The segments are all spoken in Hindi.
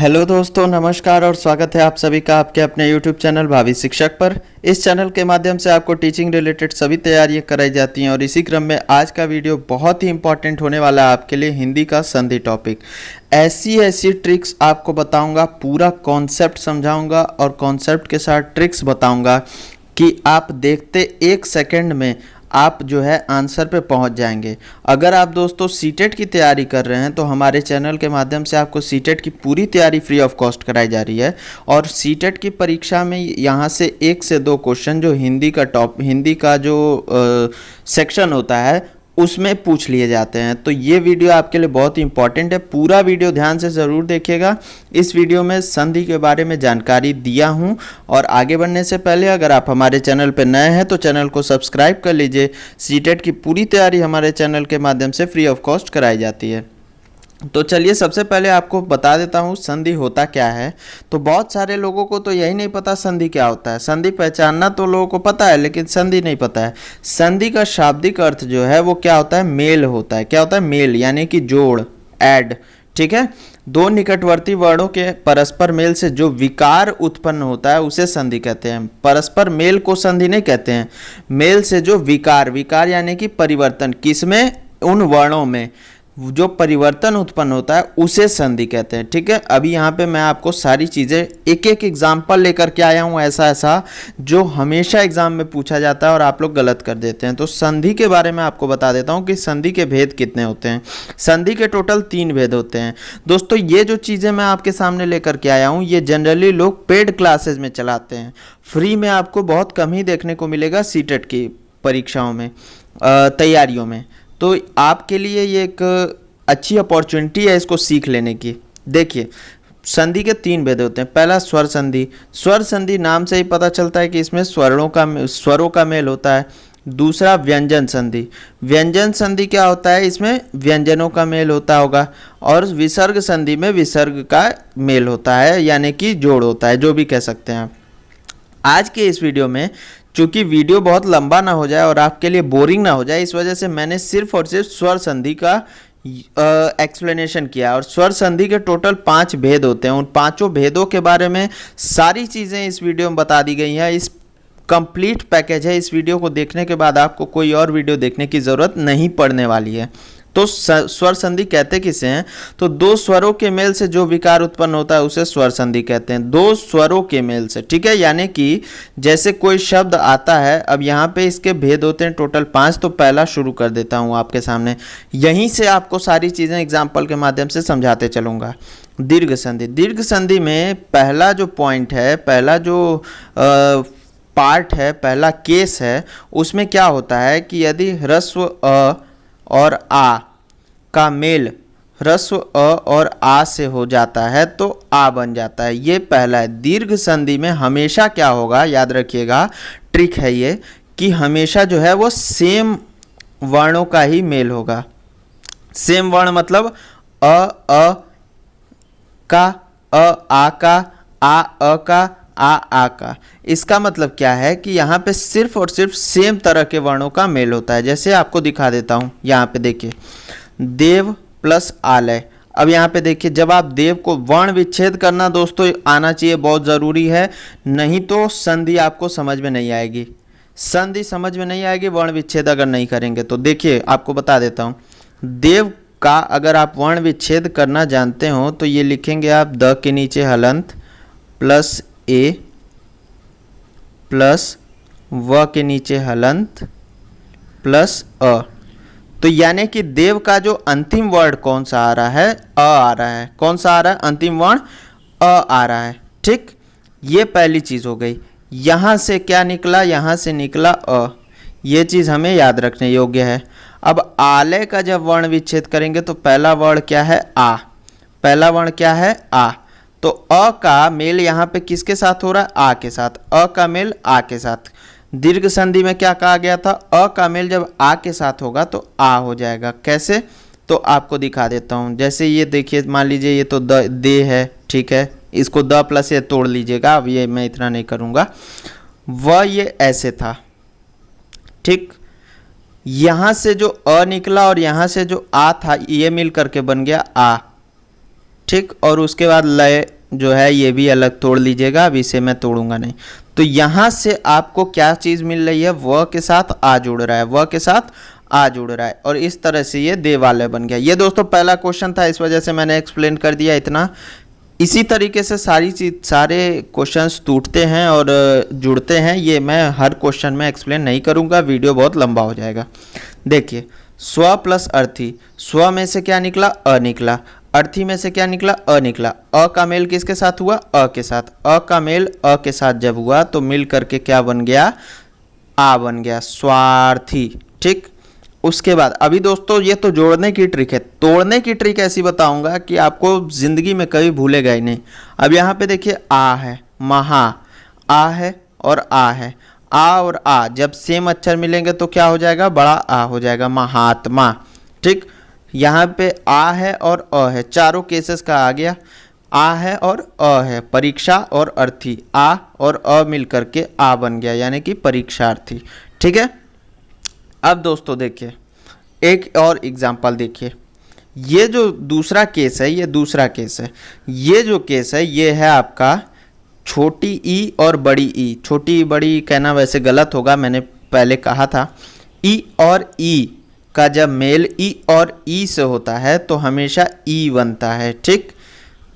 हेलो दोस्तों, नमस्कार और स्वागत है आप सभी का आपके अपने YouTube चैनल भावी शिक्षक पर। इस चैनल के माध्यम से आपको टीचिंग रिलेटेड सभी तैयारियां कराई जाती हैं और इसी क्रम में आज का वीडियो बहुत ही इंपॉर्टेंट होने वाला है आपके लिए। हिंदी का संधि टॉपिक, ऐसी ट्रिक्स आपको बताऊंगा, पूरा कॉन्सेप्ट समझाऊंगा और कॉन्सेप्ट के साथ ट्रिक्स बताऊंगा कि आप देखते एक सेकेंड में आप जो है आंसर पे पहुंच जाएंगे। अगर आप दोस्तों सीटेट की तैयारी कर रहे हैं तो हमारे चैनल के माध्यम से आपको सीटेट की पूरी तैयारी फ्री ऑफ कॉस्ट कराई जा रही है और सीटेट की परीक्षा में यहाँ से 1 से 2 क्वेश्चन जो हिंदी का जो सेक्शन होता है उसमें पूछ लिए जाते हैं। तो ये वीडियो आपके लिए बहुत ही इंपॉर्टेंट है, पूरा वीडियो ध्यान से ज़रूर देखिएगा। इस वीडियो में संधि के बारे में जानकारी दिया हूं और आगे बढ़ने से पहले अगर आप हमारे चैनल पर नए हैं तो चैनल को सब्सक्राइब कर लीजिए। सीटेट की पूरी तैयारी हमारे चैनल के माध्यम से फ्री ऑफ कॉस्ट कराई जाती है। तो चलिए सबसे पहले आपको बता देता हूँ संधि होता क्या है। तो बहुत सारे लोगों को तो यही नहीं पता संधि क्या होता है। संधि पहचानना तो लोगों को पता है लेकिन संधि नहीं पता है। संधि का शाब्दिक अर्थ जो है वो क्या होता है? मेल होता है। क्या होता है? मेल, यानी कि जोड़, ऐड। ठीक है, दो निकटवर्ती वर्णों के परस्पर मेल से जो विकार उत्पन्न होता है उसे संधि कहते हैं। परस्पर मेल को संधि नहीं कहते हैं। मेल से जो विकार यानी कि परिवर्तन, किसमें? उन वर्णों में जो परिवर्तन उत्पन्न होता है उसे संधि कहते हैं। ठीक है, अभी यहाँ पे मैं आपको सारी चीज़ें एक एक एग्जाम्पल लेकर के आया हूँ, ऐसा जो हमेशा एग्जाम में पूछा जाता है और आप लोग गलत कर देते हैं। तो संधि के बारे में आपको बता देता हूँ कि संधि के भेद कितने होते हैं। संधि के टोटल 3 भेद होते हैं। दोस्तों ये जो चीज़ें मैं आपके सामने लेकर के आया हूँ ये जनरली लोग पेड क्लासेज में चलाते हैं। फ्री में आपको बहुत कम ही देखने को मिलेगा सीटेट की परीक्षाओं में, तैयारियों में। तो आपके लिए ये एक अच्छी अपॉर्चुनिटी है इसको सीख लेने की। देखिए संधि के 3 भेद होते हैं। पहला स्वर संधि। स्वर संधि नाम से ही पता चलता है कि इसमें स्वरों का मेल होता है। दूसरा व्यंजन संधि। व्यंजन संधि क्या होता है? इसमें व्यंजनों का मेल होता होगा। और विसर्ग संधि में विसर्ग का मेल होता है, यानी कि जोड़ होता है, जो भी कह सकते हैं। आज के इस वीडियो में चूंकि वीडियो बहुत लंबा ना हो जाए और आपके लिए बोरिंग ना हो जाए, इस वजह से मैंने सिर्फ और सिर्फ स्वर संधि का एक्सप्लेनेशन किया। और स्वर संधि के टोटल 5 भेद होते हैं। उन 5 भेदों के बारे में सारी चीज़ें इस वीडियो में बता दी गई हैं। इस कंप्लीट पैकेज है। इस वीडियो को देखने के बाद आपको कोई और वीडियो देखने की ज़रूरत नहीं पड़ने वाली है। तो स्वर संधि कहते किसे हैं? तो 2 स्वरों के मेल से जो विकार उत्पन्न होता है उसे स्वर संधि कहते हैं। 2 स्वरों के मेल से, ठीक है, यानी कि जैसे कोई शब्द आता है, अब यहाँ पे इसके भेद होते हैं टोटल 5। तो पहला शुरू कर देता हूँ आपके सामने, यहीं से आपको सारी चीज़ें एग्जाम्पल के माध्यम से समझाते चलूँगा। दीर्घ संधि। दीर्घ संधि में पहला जो पॉइंट है, पहला जो पार्ट है, पहला केस है, उसमें क्या होता है कि यदि ह्रस्व अ और आ का मेल ह्रस्व अ और आ से हो जाता है तो आ बन जाता है। ये पहला है। दीर्घ संधि में हमेशा क्या होगा, याद रखिएगा, ट्रिक है ये, कि हमेशा जो है वो सेम वर्णों का ही मेल होगा। सेम वर्ण मतलब अ का, आ का, आ का, आ का। इसका मतलब क्या है कि यहाँ पे सिर्फ और सिर्फ सेम तरह के वर्णों का मेल होता है। जैसे आपको दिखा देता हूँ, यहाँ पे देखिए, देव प्लस आलय। अब यहाँ पे देखिए, जब आप देव को वर्ण विच्छेद करना दोस्तों आना चाहिए, बहुत ज़रूरी है, नहीं तो संधि आपको समझ में नहीं आएगी। संधि समझ में नहीं आएगी वर्ण विच्छेद अगर नहीं करेंगे तो। देखिए आपको बता देता हूँ, देव का अगर आप वर्ण विच्छेद करना जानते हो तो ये लिखेंगे आप द के नीचे हलंत प्लस ए प्लस व के नीचे हलंत प्लस अ। तो यानी कि देव का जो अंतिम वर्ण कौन सा आ रहा है? अ आ रहा है। कौन सा आ रहा है? अंतिम वर्ण अ आ रहा है। ठीक, ये पहली चीज़ हो गई। यहाँ से क्या निकला? यहाँ से निकला अ। ये चीज़ हमें याद रखने योग्य है। अब आलय का जब वर्ण विच्छेद करेंगे तो पहला वर्ण क्या है? आ। पहला वर्ण क्या है? आ। तो अ का मेल यहाँ पे किसके साथ हो रहा है? आ के साथ। अ का मेल आ के साथ। दीर्घ संधि में क्या कहा गया था? अ का मेल जब आ के साथ होगा तो आ हो जाएगा। कैसे? तो आपको दिखा देता हूँ। जैसे ये देखिए, मान लीजिए ये तो दे है, ठीक है, इसको द प्लस ये तोड़ लीजिएगा। अब ये मैं इतना नहीं करूँगा। वह ये ऐसे था, ठीक, यहाँ से जो अ निकला और यहाँ से जो आ था ये मिल करके बन गया आ, ठीक। और उसके बाद लय जो है ये भी अलग तोड़ लीजिएगा, अब इसे मैं तोड़ूंगा नहीं। तो यहाँ से आपको क्या चीज़ मिल रही है, व के साथ आ जुड़ रहा है, व के साथ आ जुड़ रहा है, और इस तरह से ये दे वाले बन गया। ये दोस्तों पहला क्वेश्चन था, इस वजह से मैंने एक्सप्लेन कर दिया इतना। इसी तरीके से सारे क्वेश्चंस टूटते हैं और जुड़ते हैं, ये मैं हर क्वेश्चन में एक्सप्लेन नहीं करूँगा, वीडियो बहुत लंबा हो जाएगा। देखिए स्व प्लस अर्थी, स्व में से क्या निकला, अ निकला, अर्थी में से क्या निकला, अ निकला। अ का मेल किसके साथ हुआ, अ के साथ, अ का मेल अ के साथ जब हुआ तो मिल करके क्या बन गया, आ बन गया, स्वार्थी। ठीक, उसके बाद अभी दोस्तों ये तो जोड़ने की ट्रिक है, तोड़ने की ट्रिक ऐसी बताऊंगा कि आपको जिंदगी में कभी भूलेगा ही नहीं। अब यहाँ पे देखिए आ है, महा, आ है और आ है, आ और आ जब सेम अक्षर मिलेंगे तो क्या हो जाएगा, बड़ा आ हो जाएगा, महात्मा। ठीक, यहाँ पे आ है और अ है, चारों केसेस का आ गया, आ है और अ है, परीक्षा और अर्थी, आ और अ मिल करके आ बन गया, यानी कि परीक्षार्थी। ठीक है, अब दोस्तों देखिए एक और एग्जांपल देखिए, ये जो दूसरा केस है, ये दूसरा केस है, ये जो केस है ये है आपका छोटी ई और बड़ी ई। छोटी बड़ी कहना वैसे गलत होगा, मैंने पहले कहा था। ई और ई का जब मेल ई और ई से होता है तो हमेशा ई बनता है। ठीक,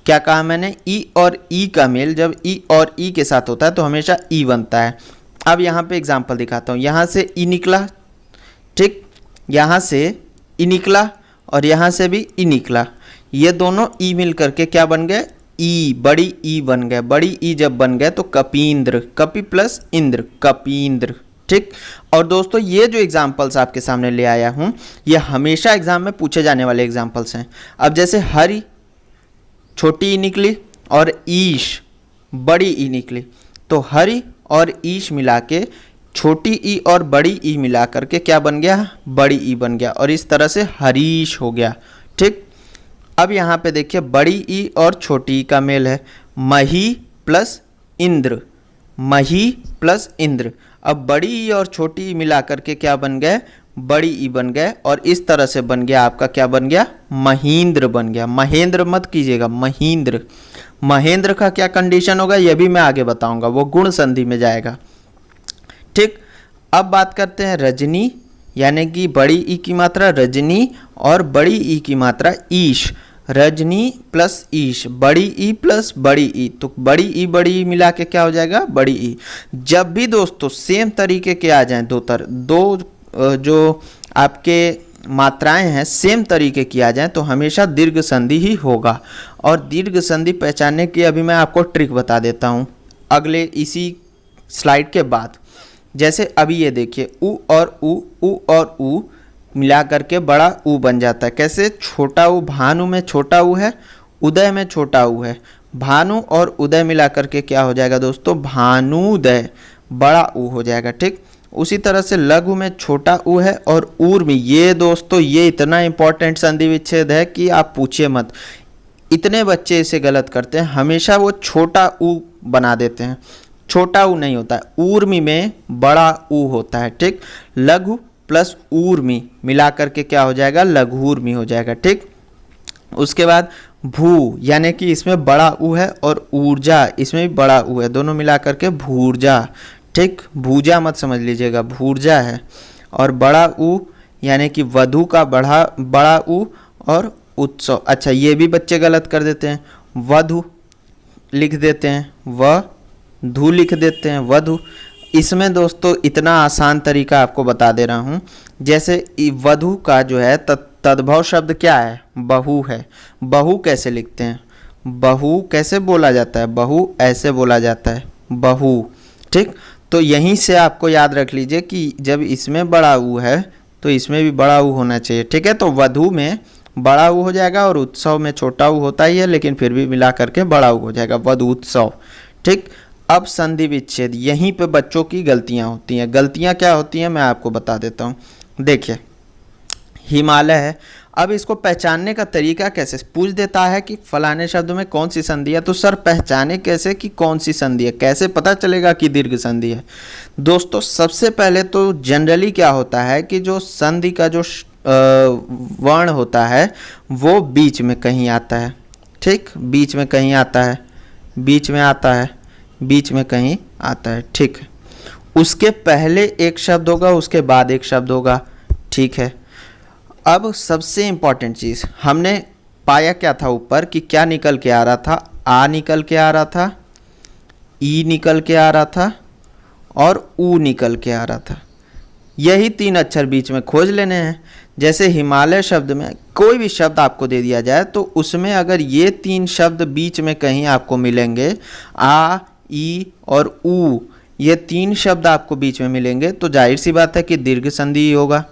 क्या कहा मैंने, ई और ई का मेल जब ई और ई के साथ होता है तो हमेशा ई बनता है। अब यहाँ पे एग्जांपल दिखाता हूँ, यहाँ से ई निकला, ठीक, यहाँ से ई निकला और यहाँ से भी ई निकला, ये दोनों ई मिल करके क्या बन गए, ई, बड़ी ई बन गए। बड़ी ई जब बन गए तो कपींद्र, कपि प्लस इंद्र, कपींद्र। ठीक, और दोस्तों ये जो एग्जाम्पल्स आपके सामने ले आया हूँ ये हमेशा एग्जाम में पूछे जाने वाले एग्जाम्पल्स हैं। अब जैसे हरि, छोटी ई निकली, और ईश, बड़ी ई निकली, तो हरि और ईश मिला के छोटी ई और बड़ी ई मिला करके क्या बन गया, बड़ी ई बन गया, और इस तरह से हरीश हो गया। ठीक, अब यहाँ पे देखिए बड़ी ई और छोटी ई का मेल है, मही प्लस इंद्र, मही प्लस इंद्र। अब बड़ी ई और छोटी ई मिला करके क्या बन गए, बड़ी ई बन गए, और इस तरह से बन गया आपका क्या बन गया, महेंद्र बन गया। महेंद्र मत कीजिएगा, महेंद्र। महेंद्र का क्या कंडीशन होगा ये भी मैं आगे बताऊंगा, वो गुण संधि में जाएगा। ठीक, अब बात करते हैं रजनी, यानी कि बड़ी ई की मात्रा रजनी और बड़ी ई की मात्रा ईश। रजनी प्लस ईश, बड़ी ई प्लस बड़ी ई, तो बड़ी ई मिला के क्या हो जाएगा, बड़ी ई। जब भी दोस्तों सेम तरीके के आ जाएं, दो जो आपके मात्राएं हैं सेम तरीके की आ जाएं तो हमेशा दीर्घ संधि ही होगा। और दीर्घ संधि पहचानने की अभी मैं आपको ट्रिक बता देता हूं अगले इसी स्लाइड के बाद। जैसे अभी ये देखिए उ और उ मिला करके बड़ा उ बन जाता है। कैसे, छोटा उ, भानु में छोटा उ है, उदय में छोटा उ है, भानु और उदय मिला करके क्या हो जाएगा दोस्तों, भानुदय, बड़ा उ हो जाएगा। ठीक, उसी तरह से लघु में छोटा उ है और ऊर में, ये दोस्तों ये इतना इंपॉर्टेंट संधि विच्छेद है कि आप पूछिए मत, इतने बच्चे इसे गलत करते हैं, हमेशा वो छोटा उ बना देते हैं, छोटा उ नहीं होता है, ऊर्मी में बड़ा उ होता है। ठीक, लघु प्लस ऊर्मी मिला करके क्या हो जाएगा, लघुर्मी हो जाएगा। ठीक, उसके बाद भू, यानी कि इसमें बड़ा उ है, और ऊर्जा इसमें भी बड़ा उ है, दोनों मिला करके भूर्जा। ठीक, भूजा मत समझ लीजिएगा, भूर्जा है। और बड़ा उ यानी कि वधु का बड़ा उ और उत्सव। अच्छा, ये भी बच्चे गलत कर देते हैं, वधु लिख देते हैं, वधु लिख देते हैं, वधु। इसमें दोस्तों इतना आसान तरीका आपको बता दे रहा हूँ। जैसे वधु का जो है तद्भव शब्द क्या है, बहु है। बहु कैसे लिखते हैं, बहु कैसे बोला जाता है, बहु ऐसे बोला जाता है, बहु। ठीक, तो यहीं से आपको याद रख लीजिए कि जब इसमें बड़ा उ है तो इसमें भी बड़ा उ होना चाहिए। ठीक है, तो वधु में बड़ा उ हो जाएगा और उत्सव में छोटा उ होता ही है, लेकिन फिर भी मिला करके बड़ा उ हो जाएगा, वधु उत्सव। ठीक, अब संधि विच्छेद, यहीं पे बच्चों की गलतियां होती हैं। गलतियां क्या होती हैं मैं आपको बता देता हूँ। देखिए हिमालय है, अब इसको पहचानने का तरीका कैसे, पूछ देता है कि फलाने शब्द में कौन सी संधि है, तो सर पहचाने कैसे कि कौन सी संधि है, कैसे पता चलेगा कि दीर्घ संधि है। दोस्तों सबसे पहले तो जनरली क्या होता है कि जो संधि का जो वर्ण होता है वो बीच में कहीं आता है। ठीक, बीच में कहीं आता है, बीच में आता है, बीच में कहीं आता है, ठीक है। उसके पहले एक शब्द होगा, उसके बाद एक शब्द होगा, ठीक है। अब सबसे इम्पॉर्टेंट चीज़ हमने पाया क्या था ऊपर कि क्या निकल के आ रहा था, आ निकल के आ रहा था, ई निकल के आ रहा था और ऊ निकल के आ रहा था। यही 3 अक्षर बीच में खोज लेने हैं। जैसे हिमालय शब्द में कोई भी शब्द आपको दे दिया जाए तो उसमें अगर ये 3 शब्द बीच में कहीं आपको मिलेंगे, आ, ई और ऊ, ये 3 शब्द आपको बीच में मिलेंगे तो जाहिर सी बात है कि दीर्घ संधि होगा।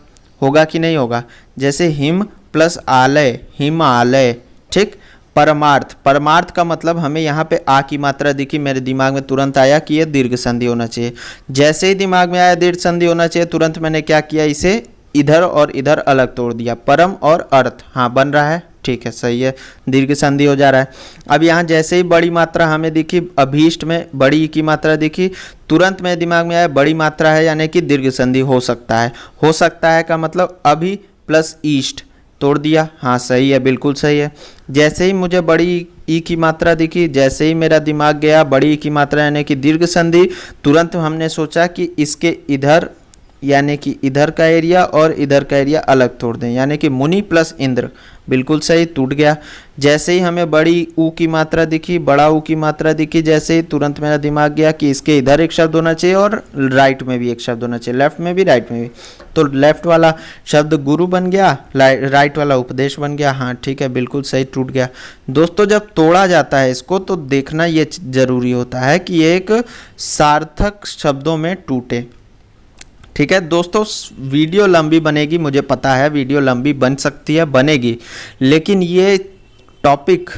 होगा कि नहीं होगा? जैसे हिम प्लस आलय, हिमालय, ठीक। परमार्थ, परमार्थ का मतलब हमें यहाँ पे आ की मात्रा दिखी, मेरे दिमाग में तुरंत आया कि ये दीर्घ संधि होना चाहिए। जैसे ही दिमाग में आया दीर्घ संधि होना चाहिए, तुरंत मैंने क्या किया, इसे इधर और इधर अलग तोड़ दिया। परम और अर्थ, हाँ बन रहा है, ठीक है, सही है, दीर्घ संधि हो जा रहा है। अब यहाँ जैसे ही बड़ी मात्रा हमें दिखी, अभीष्ट में बड़ी की मात्रा दिखी, तुरंत मेरे दिमाग में आया बड़ी मात्रा है यानी कि दीर्घ संधि हो सकता है। हो सकता है का मतलब अभी प्लस ईस्ट, तोड़ दिया, हाँ सही है, बिल्कुल सही है। जैसे ही मुझे बड़ी ई की मात्रा दिखी, जैसे ही मेरा दिमाग गया बड़ी ई की मात्रा यानी कि दीर्घ संधि, तुरंत हमने सोचा कि इसके इधर यानी कि इधर का एरिया और इधर का एरिया अलग तोड़ दें, यानी कि मुनि प्लस इंद्र, बिल्कुल सही, टूट गया। जैसे ही हमें बड़ी ऊ की मात्रा दिखी, बड़ा ऊ की मात्रा दिखी, जैसे ही तुरंत मेरा दिमाग गया कि इसके इधर एक शब्द होना चाहिए और राइट में भी एक शब्द होना चाहिए, लेफ्ट में भी राइट में भी। तो लेफ्ट वाला शब्द गुरु बन गया, राइट वाला उपदेश बन गया, हाँ ठीक है, बिल्कुल सही, टूट गया। दोस्तों जब तोड़ा जाता है इसको तो देखना ये जरूरी होता है कि एक सार्थक शब्दों में टूटे, ठीक है। दोस्तों वीडियो लंबी बनेगी, मुझे पता है वीडियो लंबी बन सकती है, बनेगी, लेकिन ये टॉपिक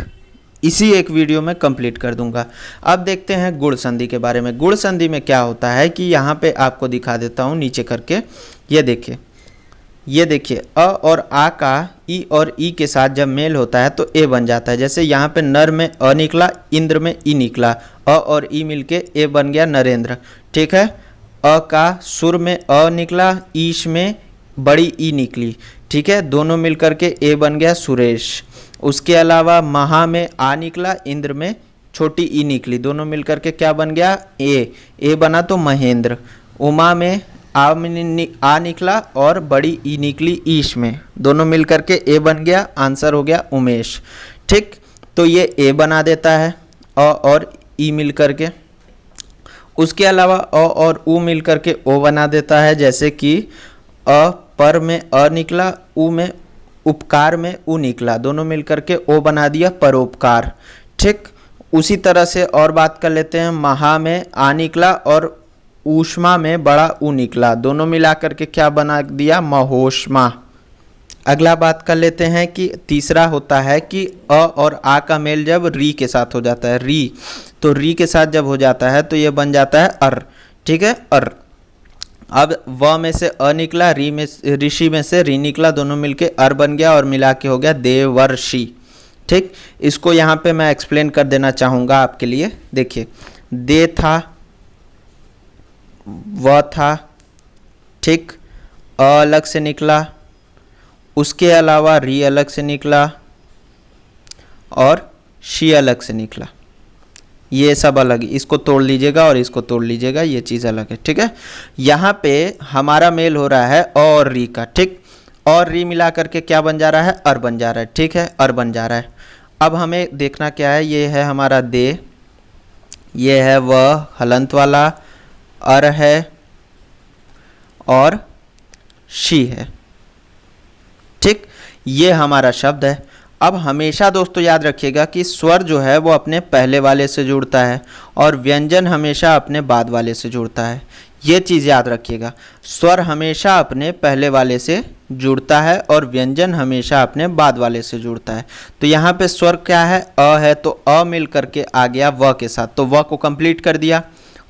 इसी एक वीडियो में कंप्लीट कर दूंगा। अब देखते हैं गुण संधि के बारे में। गुण संधि में क्या होता है कि यहाँ पे आपको दिखा देता हूँ नीचे करके, ये देखिए अ और आ का ई और ई के साथ जब मेल होता है तो ए बन जाता है। जैसे यहाँ पे नर में अ निकला, इंद्र में ई निकला, अ और ई मिलके ए बन गया नरेंद्र, ठीक है। अ का सुर में अ निकला, ईश में बड़ी ई निकली, ठीक है, दोनों मिलकर के ए बन गया सुरेश। उसके अलावा महा में आ निकला, इंद्र में छोटी ई निकली, दोनों मिलकर के क्या बन गया, ए बना तो महेंद्र। उमा में आ निकला और बड़ी ई निकली ईश में, दोनों मिलकर के ए बन गया, आंसर हो गया उमेश, ठीक। तो ये ए बना देता है अ और ई मिलकर के। उसके अलावा अ और ऊ मिलकर के ओ बना देता है, जैसे कि अ पर में अ निकला, ऊ में उपकार में ऊ निकला, दोनों मिलकर के ओ बना दिया परोपकार, ठीक। उसी तरह से और बात कर लेते हैं, महा में आ निकला और ऊष्मा में बड़ा ऊ निकला, दोनों मिलाकर के क्या बना दिया, महोष्मा। अगला बात कर लेते हैं कि तीसरा होता है कि अ और आ का मेल जब री के साथ हो जाता है, री, तो री के साथ जब हो जाता है तो ये बन जाता है अर, ठीक है, अर। अब व में से अ निकला, री में ऋषि में से री निकला, दोनों मिलके अर बन गया और मिला के हो गया देवर्षि, ठीक। इसको यहाँ पे मैं एक्सप्लेन कर देना चाहूँगा आपके लिए। देखिए दे था, व था, ठीक, अ अलग से निकला, उसके अलावा री अलग से निकला और शी अलग से निकला, ये सब अलग, इसको तोड़ लीजिएगा और इसको तोड़ लीजिएगा, ये चीज़ अलग है, ठीक है। यहाँ पे हमारा मेल हो रहा है अ और री का, ठीक, और री मिला करके क्या बन जा रहा है, अर बन जा रहा है, ठीक है, अर बन जा रहा है। अब हमें देखना क्या है, ये है हमारा दे, ये है वह हलंत वाला, अर है और शी है, ठीक, ये हमारा शब्द है। अब हमेशा दोस्तों याद रखिएगा कि स्वर जो है वो अपने पहले वाले से जुड़ता है और व्यंजन हमेशा अपने बाद वाले से जुड़ता है, ये चीज़ याद रखिएगा। स्वर हमेशा अपने पहले वाले से जुड़ता है और व्यंजन हमेशा अपने बाद वाले से जुड़ता है। तो यहाँ पे स्वर क्या है, अ है, तो अ मिल करके आ गया व के साथ, तो व को कंप्लीट कर दिया,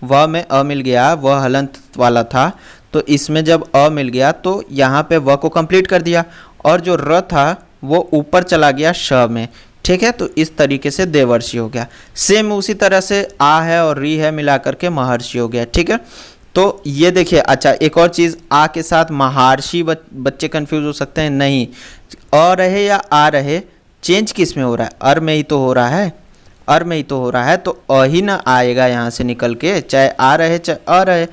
व में अ मिल गया, वह हलंत वाला था, तो इसमें जब अ मिल गया तो यहाँ पे व को कंप्लीट कर दिया और जो र था वो ऊपर चला गया श में, ठीक है। तो इस तरीके से देवर्षि हो गया। सेम उसी तरह से आ है और री है मिला करके महर्षि हो गया, ठीक है। तो ये देखिए, अच्छा एक और चीज़, आ के साथ महर्षि, बच्चे कंफ्यूज हो सकते हैं, नहीं, अ रहे या आ रहे, चेंज किस में हो रहा है, अर में ही तो हो रहा है। अर में ही तो हो रहा है, तो अ ही ना आएगा यहाँ से निकल के, चाहे आ रहे चाहे अ रहे।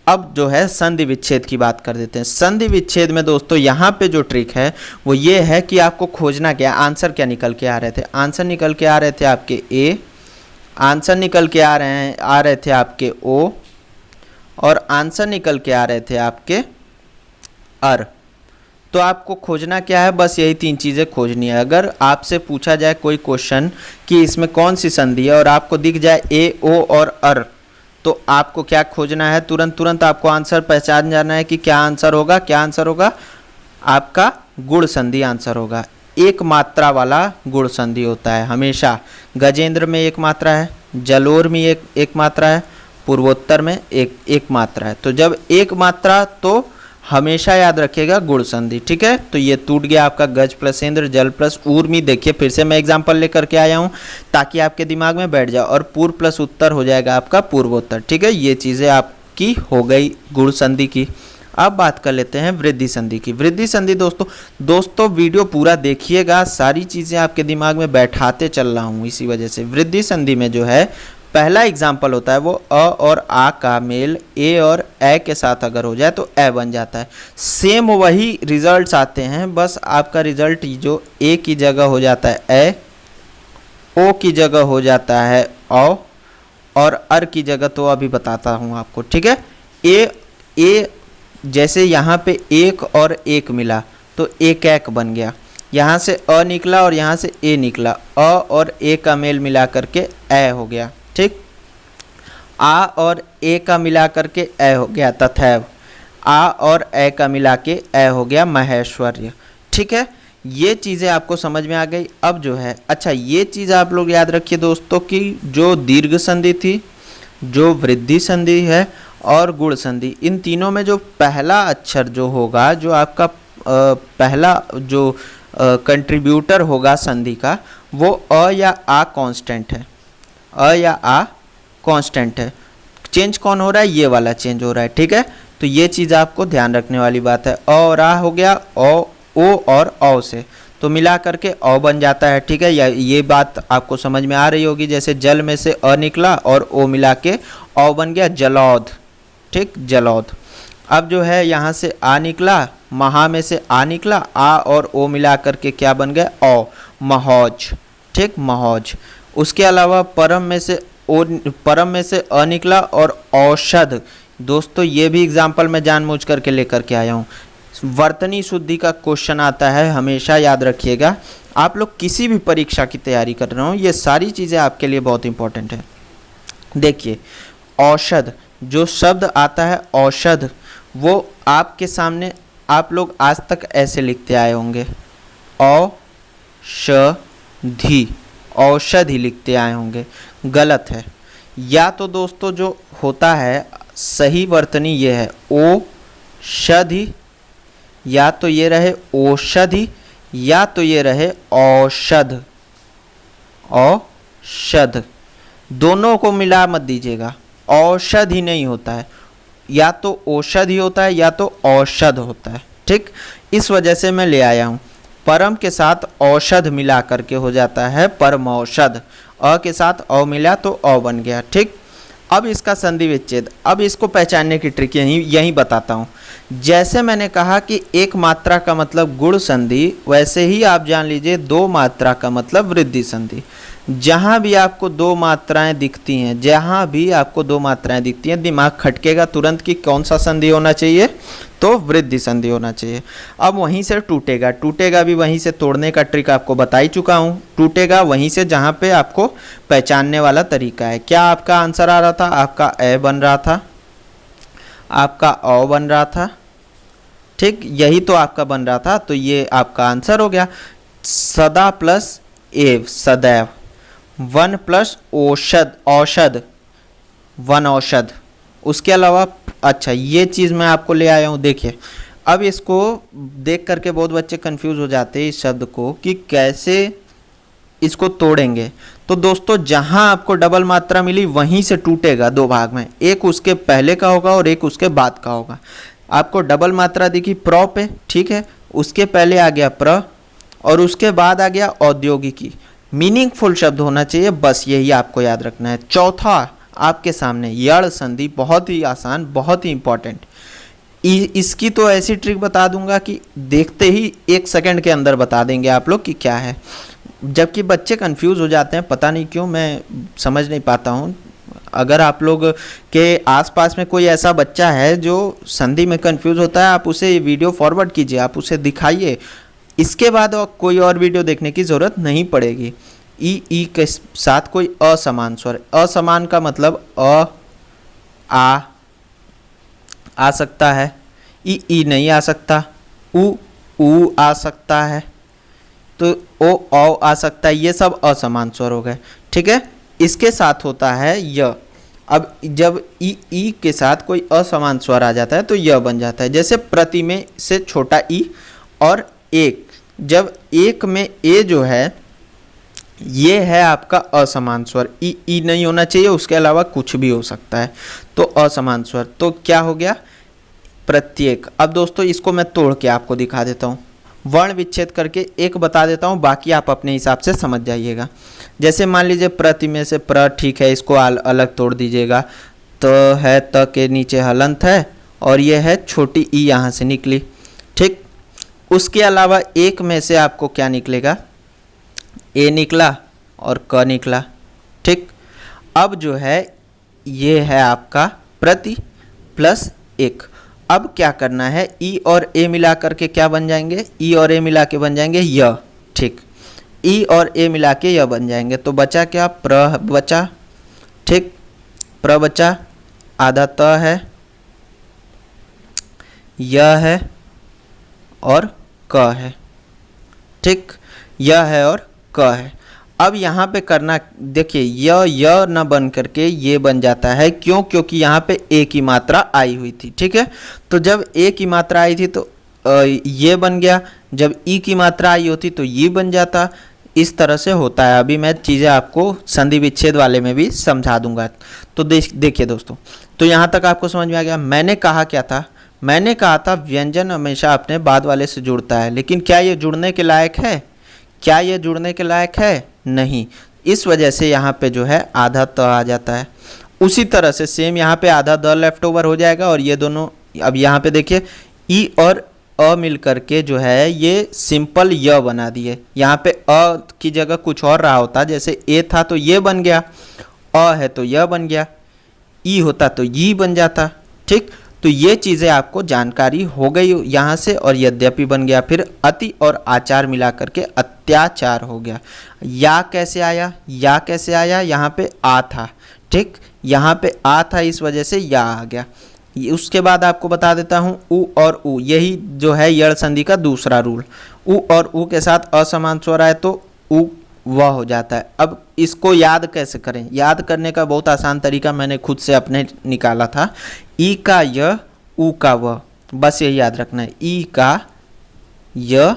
अब जो है संधि विच्छेद की बात कर देते हैं। संधि विच्छेद में दोस्तों यहाँ पे जो ट्रिक है वो ये है कि आपको खोजना क्या, आंसर क्या निकल के आ रहे थे। आंसर निकल के आ रहे थे आपके ए, आंसर निकल के आ रहे थे आपके ओ, और आंसर निकल के आ रहे थे आपके अर। तो आपको खोजना क्या है, बस यही 3 चीज़ें खोजनी है। अगर आपसे पूछा जाए कोई क्वेश्चन कि इसमें कौन सी संधि है और आपको दिख जाए ए, ओ और अर, तो आपको क्या खोजना है, तुरंत आपको आंसर पहचान जाना है कि क्या आंसर होगा। क्या आंसर होगा आपका, गुण संधि आंसर होगा। एक मात्रा वाला गुण संधि होता है हमेशा। गजेंद्र में एक मात्रा है, जलोर में एक मात्रा है, पूर्वोत्तर में एक मात्रा है। तो जब एक मात्रा तो हमेशा याद रखिएगा गुण संधि, ठीक है। तो ये टूट गया आपका गज प्लस इंद्र, जल प्लस ऊर्मी। देखिए फिर से मैं एग्जांपल लेकर के आया हूँ ताकि आपके दिमाग में बैठ जाए, और पूर्व प्लस उत्तर हो जाएगा आपका पूर्वोत्तर, ठीक है। ये चीज़ें आपकी हो गई गुण संधि की। अब बात कर लेते हैं वृद्धि संधि की। वृद्धि संधि दोस्तों वीडियो पूरा देखिएगा, सारी चीज़ें आपके दिमाग में बैठाते चल रहा हूँ इसी वजह से। वृद्धि संधि में जो है पहला एग्जाम्पल होता है वो अ और आ का मेल ए और ए के साथ अगर हो जाए तो ए बन जाता है। सेम वही रिजल्ट्स आते हैं, बस आपका रिजल्ट जो ए की जगह हो जाता है ए, ओ की जगह हो जाता है औ, और अर की जगह तो अभी बताता हूँ आपको, ठीक है। ए जैसे यहाँ पे एक और एक मिला तो एक एक बन गया, यहाँ से अ निकला और यहाँ से ए निकला, अ और ए का मेल मिला करके ए हो गया, ठीक। आ और ए का मिला करके ए हो गया तथैव, आ और ए का मिला के ए हो गया महेश्वर्य, ठीक है। ये चीज़ें आपको समझ में आ गई। अब जो है अच्छा ये चीज़ आप लोग याद रखिए दोस्तों कि जो दीर्घ संधि थी, जो वृद्धि संधि है और गुण संधि, इन तीनों में जो पहला अक्षर जो होगा, जो आपका पहला जो कंट्रीब्यूटर होगा संधि का, वो अ या आ कांस्टेंट है। अ या आ कांस्टेंट है। चेंज कौन हो रहा है, ये वाला चेंज हो रहा है, ठीक है। तो ये चीज़ आपको ध्यान रखने वाली बात है। अ और आ हो गया ओ और औ से, तो मिला करके औ बन जाता है, ठीक है। ये बात आपको समझ में आ रही होगी। जैसे जल में से अ निकला और ओ मिला के औ बन गया जलौध, ठीक, जलौध। अब जो है यहाँ से आ निकला, महा में से आ निकला, आ और ओ मिला करके क्या बन गया औ, महौज, ठीक, महौज। उसके अलावा परम में से अ निकला और औषध। दोस्तों ये भी एग्जाम्पल मैं जानबूझ करके लेकर के आया हूँ। वर्तनी शुद्धि का क्वेश्चन आता है, हमेशा याद रखिएगा। आप लोग किसी भी परीक्षा की तैयारी कर रहे हो, ये सारी चीज़ें आपके लिए बहुत इंपॉर्टेंट है। देखिए औषध, जो शब्द आता है औषध, वो आपके सामने आप लोग आज तक ऐसे लिखते आए होंगे, औषधि, औषधि लिखते आए होंगे, गलत है। या तो दोस्तों जो होता है सही वर्तनी ये है औषधि, या तो ये रहे औषधि, या तो ये रहे औषध, औषध। दोनों को मिला मत दीजिएगा, औषधि नहीं होता है, या तो औषधि होता है या तो औषध होता है, ठीक। इस वजह से मैं ले आया हूँ। परम के साथ औषध मिला करके हो जाता है परम औषध, अ के साथ औ मिला तो औ बन गया, ठीक। अब इसका संधि विच्छेद, अब इसको पहचानने की ट्रिक यही बताता हूँ। जैसे मैंने कहा कि एक मात्रा का मतलब गुण संधि, वैसे ही आप जान लीजिए दो मात्रा का मतलब वृद्धि संधि। जहाँ भी आपको दो मात्राएं दिखती हैं, जहाँ भी आपको दो मात्राएं दिखती हैं, दिमाग खटकेगा तुरंत कि कौन सा संधि होना चाहिए, तो वृद्धि संधि होना चाहिए। अब वहीं से टूटेगा भी वहीं से, तोड़ने का ट्रिक आपको बता ही चुका हूँ। टूटेगा वहीं से जहाँ पे आपको पहचानने वाला तरीका है। क्या आपका आंसर आ रहा था, आपका ए बन रहा था, आपका औ बन रहा था, ठीक, यही तो आपका बन रहा था। तो ये आपका आंसर हो गया। सदा प्लस एव, सदैव। वन प्लस औषध, औषध, वन औषध। उसके अलावा अच्छा ये चीज़ मैं आपको ले आया हूँ। देखिए अब इसको देख करके बहुत बच्चे कंफ्यूज हो जाते हैं इस शब्द को कि कैसे इसको तोड़ेंगे। तो दोस्तों जहाँ आपको डबल मात्रा मिली वहीं से टूटेगा दो भाग में, एक उसके पहले का होगा और एक उसके बाद का होगा। आपको डबल मात्रा दिखी प्र पे, ठीक है, उसके पहले आ गया प्र और उसके बाद आ गया औद्योगिकी। मीनिंगफुल शब्द होना चाहिए, बस यही आपको याद रखना है। चौथा आपके सामने यड़ संधि, बहुत ही आसान, बहुत ही इंपॉर्टेंट। इसकी तो ऐसी ट्रिक बता दूंगा कि देखते ही 1 सेकंड के अंदर बता देंगे आप लोग कि क्या है, जबकि बच्चे कंफ्यूज हो जाते हैं, पता नहीं क्यों, मैं समझ नहीं पाता हूँ। अगर आप लोग के आसपास में कोई ऐसा बच्चा है जो संधि में कंफ्यूज होता है, आप उसे ये वीडियो फॉरवर्ड कीजिए, आप उसे दिखाइए, इसके बाद कोई और वीडियो देखने की ज़रूरत नहीं पड़ेगी। ई के साथ कोई असमान स्वर, असमान का मतलब आ सकता है, ई नहीं आ सकता, ऊ आ सकता है, तो ओ आ सकता है, ये सब असमान स्वर हो गए, ठीक है। इसके साथ होता है य। अब जब ई के साथ कोई असमान स्वर आ जाता है तो य बन जाता है। जैसे प्रति में से छोटा ई और एक, जब एक में ए जो है ये है आपका असमान स्वर, ई नहीं होना चाहिए, उसके अलावा कुछ भी हो सकता है, तो असमान स्वर, तो क्या हो गया प्रत्येक। अब दोस्तों इसको मैं तोड़ के आपको दिखा देता हूँ, वर्ण विच्छेद करके एक बता देता हूँ, बाकी आप अपने हिसाब से समझ जाइएगा। जैसे मान लीजिए प्रति में से प्र, ठीक है, इसको अलग तोड़ दीजिएगा, तो है त के नीचे हलंत है और ये है छोटी ई यहाँ से निकली, ठीक। उसके अलावा एक में से आपको क्या निकलेगा, ए निकला और क निकला, ठीक। अब जो है ये है आपका प्रति प्लस एक। अब क्या करना है, ई और ए मिला करके क्या बन जाएंगे, ई और ए मिला के बन जाएंगे य, ठीक। ई और ए मिला के य बन जाएंगे, तो बचा क्या, प्र बचा, ठीक, प्र बचा, आधा त है, य है और क है, ठीक, य है और क है। अब यहाँ पे करना, देखिए य न बन करके ये बन जाता है, क्यों, क्योंकि यहाँ पे ए की मात्रा आई हुई थी, ठीक है। तो जब ए की मात्रा आई थी तो ये बन गया, जब ई की मात्रा आई होती तो ये बन जाता, इस तरह से होता है। अभी मैं चीज़ें आपको संधि विच्छेद वाले में भी समझा दूंगा। तो देखिए दोस्तों, तो यहाँ तक आपको समझ में आ गया। मैंने कहा क्या था, मैंने कहा था व्यंजन हमेशा अपने बाद वाले से जुड़ता है, लेकिन क्या ये जुड़ने के लायक है, क्या ये जुड़ने के लायक है, नहीं। इस वजह से यहाँ पे जो है आधा त आ जाता है। उसी तरह से सेम यहाँ पे आधा द लेफ्ट ओवर हो जाएगा, और ये दोनों, अब यहाँ पे देखिए ई और अ मिल करके जो है ये सिंपल य बना दिए। यहाँ पे अ की जगह कुछ और रहा होता, जैसे ए था तो ये बन गया, अ है तो य बन गया, ई होता तो ई बन जाता, ठीक। तो ये चीज़ें आपको जानकारी हो गई यहाँ से, और यद्यपि बन गया, फिर अति और आचार मिला करके अत्याचार हो गया। या कैसे आया, या कैसे आया, यहाँ पे आ था, ठीक, यहाँ पे आ था, इस वजह से या आ गया। उसके बाद आपको बता देता हूँ उ और उ, यही जो है यड़ संधि का दूसरा रूल। उ और उ के साथ असमान स्वर आए तो उ वह हो जाता है। अब इसको याद कैसे करें, याद करने का बहुत आसान तरीका मैंने खुद से अपने निकाला था। ई का य, उ का व, बस यही याद रखना है, ई का य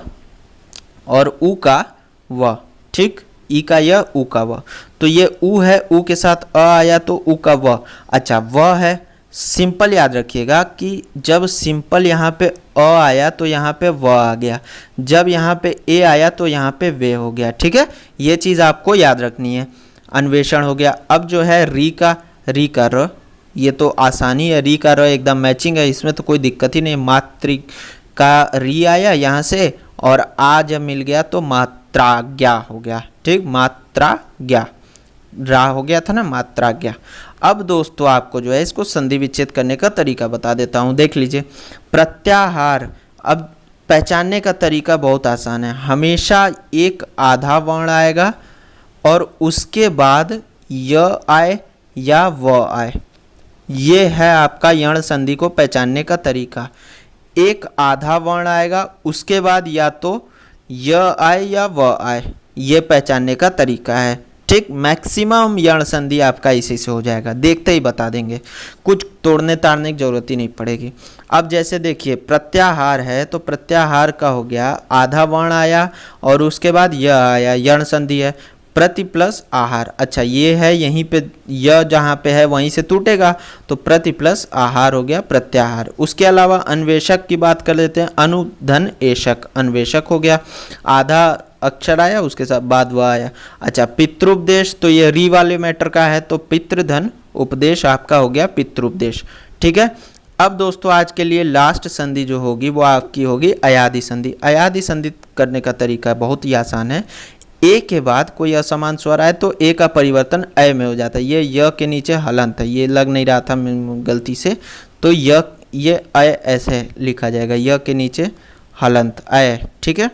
और उ का व, ठीक, ई का य, उ का व। तो ये उ है, उ के साथ अ आया तो उ का व, अच्छा व है। सिंपल याद रखिएगा कि जब सिंपल यहाँ पे अ आया तो यहाँ पे व आ गया, जब यहाँ पे ए आया तो यहाँ पे वे हो गया, ठीक है। ये चीज़ आपको याद रखनी है। अन्वेषण हो गया। अब जो है री का र, ये तो आसानी है, री का र एकदम मैचिंग है, इसमें तो कोई दिक्कत ही नहीं। मात्रिक का री आया यहाँ से, और आ जब मिल गया तो मात्राज्ञा हो गया, ठीक, मात्राज्ञा, रा हो गया था ना, मात्राज्ञा। अब दोस्तों आपको जो है इसको संधि विच्छेद करने का तरीका बता देता हूँ, देख लीजिए। प्रत्याहार, अब पहचानने का तरीका बहुत आसान है, हमेशा एक आधा वर्ण आएगा और उसके बाद य आए या व आए, ये है आपका यण संधि को पहचानने का तरीका। एक आधा वर्ण आएगा, उसके बाद या तो य आए या व आए, ये पहचानने का तरीका है, ठीक। मैक्सिमम यण संधि आपका इसी से हो जाएगा, देखते ही बता देंगे, कुछ तोड़ने ताड़ने की जरूरत ही नहीं पड़ेगी। अब जैसे देखिए प्रत्याहार है, तो प्रत्याहार का हो गया आधा वर्ण आया और उसके बाद य आया, यण संधि है। प्रति प्लस आहार, अच्छा ये है, यहीं पे य जहाँ पे है वहीं से टूटेगा, तो प्रति प्लस आहार हो गया प्रत्याहार। उसके अलावा अन्वेषक की बात कर लेते हैं, अनुधन एषक, अन्वेषक हो गया। आधा अक्षर आया, उसके साथ बाद वह आया। अच्छा, पितृपदेश, तो ये री वाले मैटर का है, तो पितृधन उपदेश आपका हो गया पितृपदेश। ठीक है। अब दोस्तों आज के लिए लास्ट संधि जो होगी वो आपकी होगी अयादि संधि। अयादि संधि करने का तरीका बहुत ही आसान है। ए के बाद कोई असमान स्वर आए तो ए का परिवर्तन अय में हो जाता है। ये य के नीचे हलंत है, ये लग नहीं रहा था गलती से, तो ये अय ऐसे लिखा जाएगा, य के नीचे हलंत अय। ठीक है।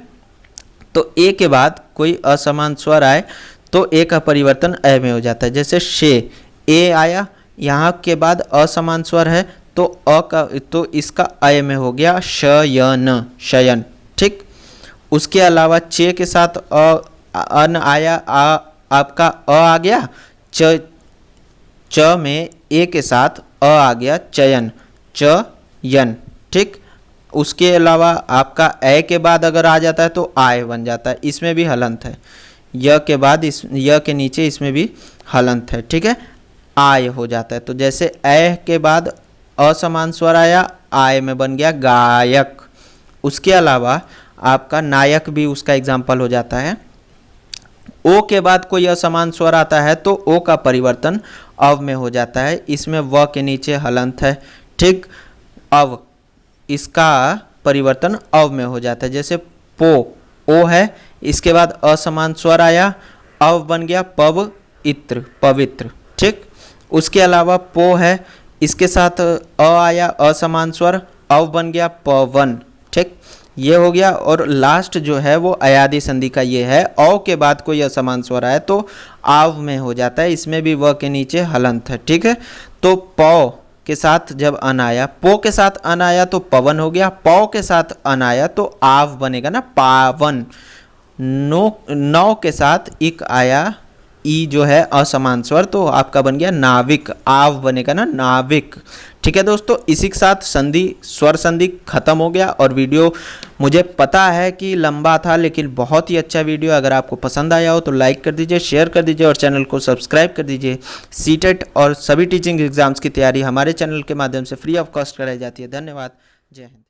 तो ए के बाद कोई असमान स्वर आए तो ए का परिवर्तन अय में हो जाता है। जैसे शे, ए आया, यहाँ के बाद असमान स्वर है तो अ का, तो इसका अय में हो गया शयन, शयन। ठीक। उसके अलावा चे के साथ अन आया, आपका अ आ गया, च में ए के साथ अ आ गया, चयन, चयन। ठीक। उसके अलावा आपका ए के बाद अगर आ जाता है तो आय बन जाता है, इसमें भी हलंत है। य के बाद इस य के नीचे इसमें भी हलंत है। ठीक है। आय हो जाता है। तो जैसे ए के बाद असमान स्वर आया, आय में बन गया गायक। उसके अलावा आपका नायक भी उसका एग्जाम्पल हो जाता है। ओ के बाद कोई असमान स्वर आता है तो ओ का परिवर्तन अव में हो जाता है, इसमें व के नीचे हलंत है। ठीक। अव, इसका परिवर्तन अव में हो जाता है। जैसे पो, ओ है, इसके बाद असमान स्वर आया, अव बन गया पवित्र, पवित्र। ठीक। उसके अलावा पो है, इसके साथ अ आया, असमान स्वर, अव बन गया पवन। ठीक। ये हो गया। और लास्ट जो है वो अयादि संधि का ये है, औ के बाद कोई असमान स्वर आए तो आव में हो जाता है, इसमें भी व के नीचे हलंत है। ठीक है। तो पौ के साथ जब अन आया, पो के साथ अन आया तो पवन हो गया, पौ के साथ अन आया तो आव बनेगा ना, पावन। नौ के साथ इक आया, ई जो है असमान स्वर, तो आपका बन गया नाविक, आव बनेगा ना, नाविक। ठीक है दोस्तों, इसी के साथ संधि, स्वर संधि खत्म हो गया। और वीडियो मुझे पता है कि लंबा था, लेकिन बहुत ही अच्छा वीडियो। अगर आपको पसंद आया हो तो लाइक कर दीजिए, शेयर कर दीजिए और चैनल को सब्सक्राइब कर दीजिए। सीटेट और सभी टीचिंग एग्जाम्स की तैयारी हमारे चैनल के माध्यम से फ्री ऑफ कॉस्ट कराई जाती है। धन्यवाद। जय हिंद।